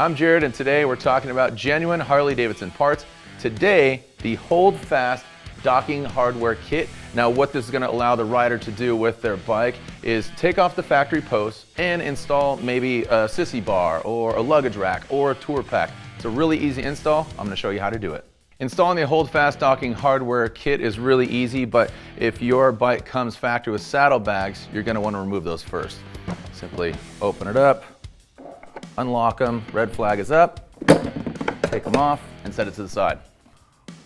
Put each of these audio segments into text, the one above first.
I'm Jared, and today we're talking about genuine Harley-Davidson parts. Today, the Holdfast docking hardware kit. Now, what this is going to allow the rider to do with their bike is take off the factory posts and install maybe a Sissy Bar or a luggage rack or a Tour-Pak. It's a really easy install. I'm going to show you how to do it. Installing the Holdfast docking hardware kit is really easy, but if your bike comes factory with saddlebags, you're going to want to remove those first. Simply open it up, unlock them, red flag is up, take them off and set it to the side.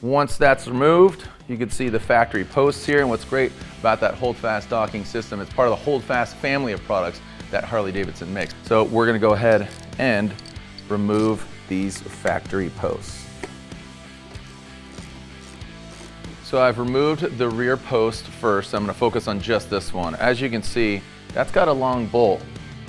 Once that's removed, you can see the factory posts here, and what's great about that Holdfast docking system, it's part of the Holdfast family of products that Harley-Davidson makes. So we're going to go ahead and remove these factory posts. So I've removed the rear post first. I'm going to focus on just this one. As you can see, that's got a long bolt.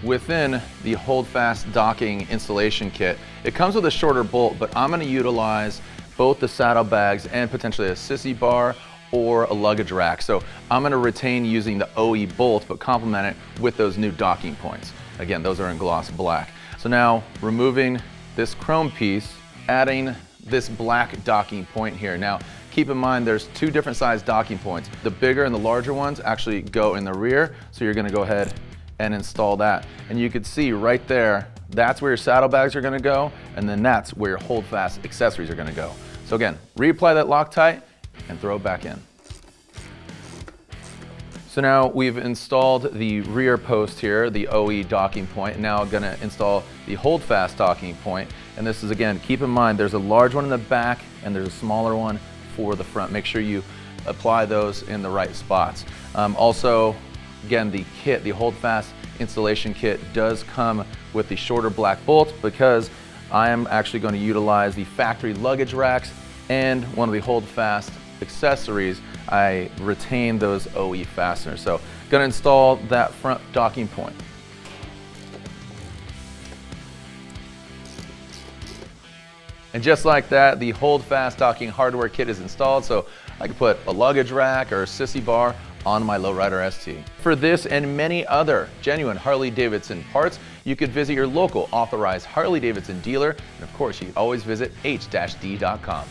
Within the Holdfast docking installation kit, it comes with a shorter bolt, but I'm going to utilize both the saddlebags and potentially a Sissy Bar or a luggage rack. So I'm going to retain using the OE bolt, but complement it with those new docking points. Again, those are in gloss black. So now removing this chrome piece, adding this black docking point here. Now, keep in mind there's two different size docking points. The bigger and the larger ones actually go in the rear, so you're going to go ahead and install that. And you can see right there, that's where your saddlebags are gonna go, and then that's where your Holdfast accessories are gonna go. So again, reapply that Loctite and throw it back in. So now we've installed the rear post here, the OE docking point. Now I'm gonna install the Holdfast docking point. And this is, again, keep in mind, there's a large one in the back and there's a smaller one for the front. Make sure you apply those in the right spots. Also, again, the kit, the Holdfast installation kit does come with the shorter black bolts because I am actually going to utilize the factory luggage racks and one of the Holdfast accessories. I retain those OE fasteners. So going to install that front docking point. And just like that, the Holdfast docking hardware kit is installed, so I can put a luggage rack or a Sissy Bar on my Lowrider ST. For this and many other genuine Harley-Davidson parts, you could visit your local authorized Harley-Davidson dealer, and of course, you can always visit H-D.com.